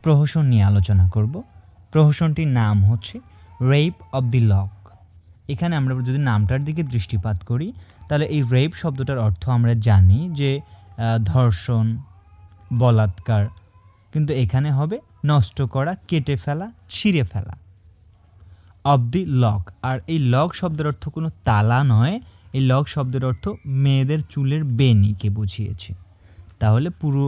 প্রহসন নিয়ে আলোচনা করব। প্রহসনটির নাম হচ্ছে রেপ অব দি লক। এখানে আমরা যদি নামটার দিকে দৃষ্টিপাত করি তাহলে এই রেপ শব্দটার অর্থ আমরা জানি যে ধর্ষণ, বলাৎকার, কিন্তু এখানে হবে নষ্ট করা, কেটে ফেলা, ছিঁড়ে ফেলা। অব দি লক, আর এই লক শব্দের অর্থ কোনো তালা নয়, এই লক শব্দের অর্থ মেয়েদের চুলের বেনিকে বুঝিয়েছে। তাহলে পুরো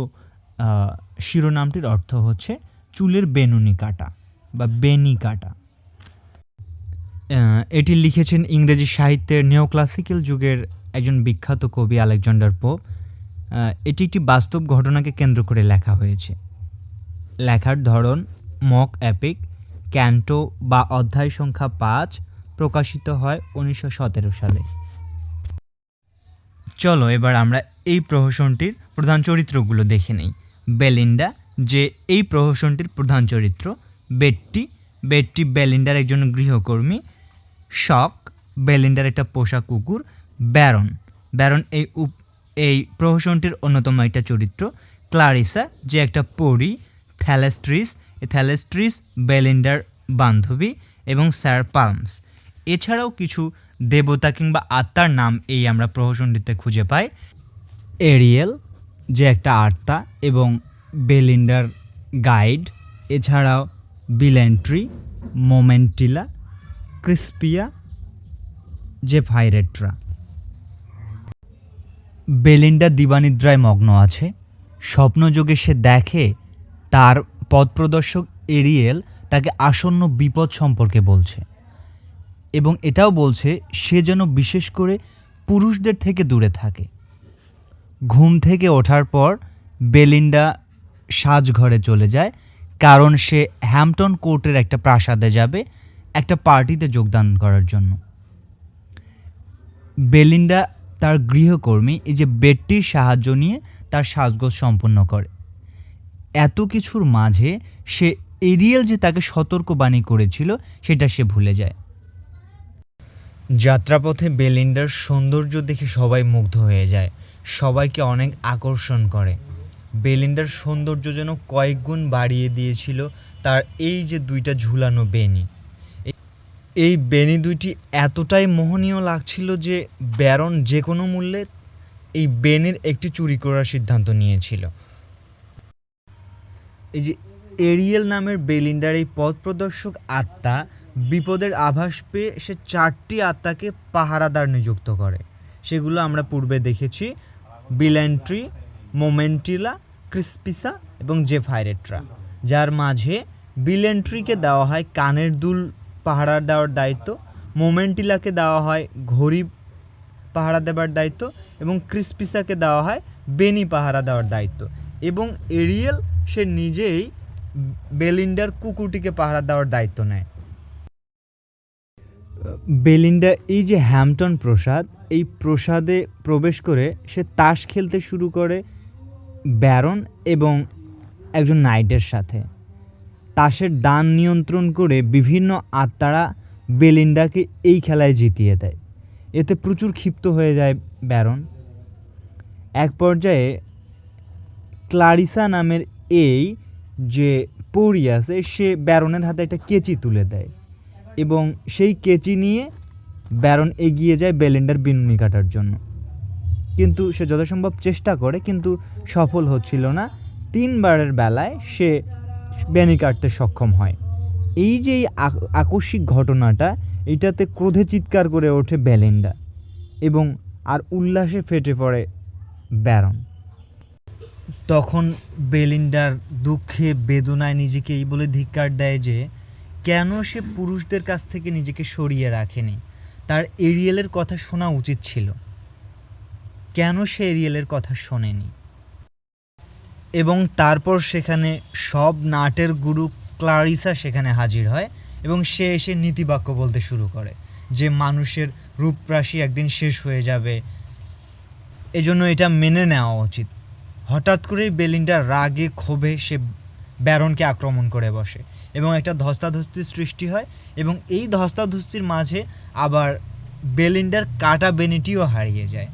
শিরোনামটির অর্থ হচ্ছে চুলের বেনুনি কাটা বা বেনি কাটা। এটি লিখেছেন ইংরেজি সাহিত্যের নিওক্লাসিক্যাল যুগের একজন বিখ্যাত কবি আলেকজান্ডার পোপ। এটি একটি বাস্তব ঘটনাকে কেন্দ্র করে লেখা হয়েছে। লেখার ধরন মক অ্যাপিক, ক্যান্টো বা অধ্যায় সংখ্যা 5, প্রকাশিত হয় 1917 সালে। চলো এবার আমরা এই প্রহসনটির প্রধান চরিত্রগুলো দেখে নিই। বেলিন্ডা, যে এই প্রহসনটির প্রধান চরিত্র। বেট্টি বেলিন্ডার একজন গৃহকর্মী। শক, বেলিন্ডার একটা পোষা কুকুর। ব্যারন এই প্রহসনটির অন্যতম একটা চরিত্র। ক্লারিসা, যে একটা পরী। থ্যালেস্ট্রিস বেলিন্ডার বান্ধবী। এবং স্যার পালমস। এছাড়াও কিছু দেবতা কিংবা আত্মার নাম এই আমরা প্রহসনটিতে খুঁজে পাই। এরিয়েল, যে একটা আত্মা এবং বেলিন্ডার গাইড। এছাড়াও বিল্যান্ট্রি, মোমেন্টিলা, ক্রিস্পিয়া, জেফাইরেট্রা। বেলিন্ডা দিবানিদ্রায় মগ্ন আছে। স্বপ্নযোগে সে দেখে তার পথপ্রদর্শক এরিয়েল তাকে আসন্ন বিপদ সম্পর্কে বলছে এবং এটাও বলছে সে যেন বিশেষ করে পুরুষদের থেকে দূরে থাকে। ঘুম থেকে ওঠার পর বেলিন্ডা সাজঘরে চলে যায়, কারণ সে হ্যাম্পটন কোর্টের একটা প্রাসাদে যাবে একটা পার্টিতে যোগদান করার জন্য। বেলিন্ডা তার গৃহকর্মী এই যে বেট্টির সাহায্য নিয়ে তার সাজগোজ সম্পন্ন করে। এত কিছুর মাঝে সে এরিয়েল যে তাকে সতর্কবাণী করেছিল সেটা সে ভুলে যায়। যাত্রাপথে বেলিন্ডার সৌন্দর্য দেখে সবাই মুগ্ধ হয়ে যায়, সবাইকে অনেক আকর্ষণ করে। বেলিন্ডার সৌন্দর্য যেন কয়েক গুণ বাড়িয়ে দিয়েছিল তার এই যে দুইটা ঝুলানো বেনি। এই বেনি দুইটি এতটাই মোহনীয় লাগছিল যে ব্যারন যে কোনো মূল্যে এই বেনির একটি চুরি করার সিদ্ধান্ত নিয়েছিল। এই যে এরিয়েল নামের বেলিন্ডার এই পথ প্রদর্শক আত্মা বিপদের আভাস পেয়ে সে 4টি আত্মাকে পাহারাদার নিযুক্ত করে। সেগুলো আমরা পূর্বে দেখেছি, বিল্যান্ট্রি, মোমেন্টিলা, ক্রিস্পিসা এবং জেফাইরেট্রা। যার মাঝে বিল্যান্ট্রিকে দেওয়া হয় কানের দুল পাহারা দেওয়ার দায়িত্ব, মোমেন্টিলাকে দেওয়া হয় ঘড়ি পাহারা দেওয়ার দায়িত্ব এবং ক্রিস্পিসাকে দেওয়া হয় বেনি পাহারা দেওয়ার দায়িত্ব। এবং এরিয়েল সে নিজেই বেলিন্ডার কুকুরটিকে পাহারা দেওয়ার দায়িত্ব নেয়। বেলিন্ডা এই যে হ্যাম্পটন প্রাসাদ, এই প্রাসাদে প্রবেশ করে সে তাস খেলতে শুরু করে ব্যারন এবং একজন নাইটের সাথে। তাসের দান নিয়ন্ত্রণ করে বিভিন্ন আত্মারা বেলিন্ডাকে এই খেলায় জিতিয়ে দেয়। এতে প্রচুর ক্ষিপ্ত হয়ে যায় ব্যারন। এক পর্যায়ে ক্লারিসা নামের এই যে পরী আছে সে ব্যারনের হাতে একটা কেচি তুলে দেয় এবং সেই কেচি নিয়ে ব্যারন এগিয়ে যায় বেলিন্ডার বিনুনি কাটার জন্য। কিন্তু সে যথাসম্ভব চেষ্টা করে কিন্তু সফল হচ্ছিল না। 3বারের বেলায় সে বেনি কাটতে সক্ষম হয়। এই যে আকস্মিক ঘটনাটা, এটাতে ক্রোধে চিৎকার করে ওঠে বেলিন্ডা এবং আর উল্লাসে ফেটে পড়ে ব্যারন। তখন বেলিন্ডার দুঃখে বেদনায় নিজেকে এই বলে ধিক্কার দেয় যে কেন সে পুরুষদের কাছ থেকে নিজেকে সরিয়ে রাখেনি। তার এরিয়েলের কথা শোনা উচিত ছিল, কেন সে এরিয়েলের কথা শোনেনি। এবং তারপর সেখানে সব নাটের গুরু ক্লারিসা সেখানে হাজির হয় এবং সে এসে নীতিবাক্য বলতে শুরু করে যে মানুষের রূপরাশি একদিন শেষ হয়ে যাবে, এজন্য এটা মেনে নেওয়া উচিত। হঠাৎ করেই বেলিন্ডার রাগে ক্ষোভে সে ব্যারনকে আক্রমণ করে বসে এবং একটা ধস্তাধস্তির সৃষ্টি হয় এবং এই ধস্তাধস্তির মাঝে আবার বেলিন্ডার কাটা বেনিটিও হারিয়ে যায়।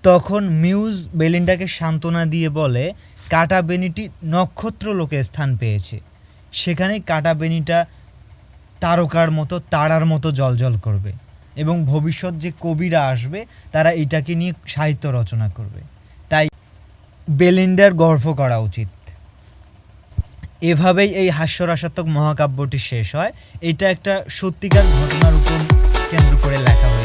তখন মিউজ বেলিন্ডাকে সান্ত্বনা দিয়ে বলে কাটা বেনিটি নক্ষত্র লোকে স্থান পেয়েছে, সেখানে কাটা বেনিটা তারকার মতো তারার মতো জ্বলজ্বল করবে এবং ভবিষ্যৎ যে কবিরা আসবে তারা এটাকে নিয়ে সাহিত্য রচনা করবে, তাই বেলিন্ডার গর্ব করা উচিত। এভাবেই এই হাস্যরসাত্মক মহাকাব্যটি শেষ হয়। এটা একটা সত্যিকার ঘটনার উপর কেন্দ্র করে লেখা হয়েছে।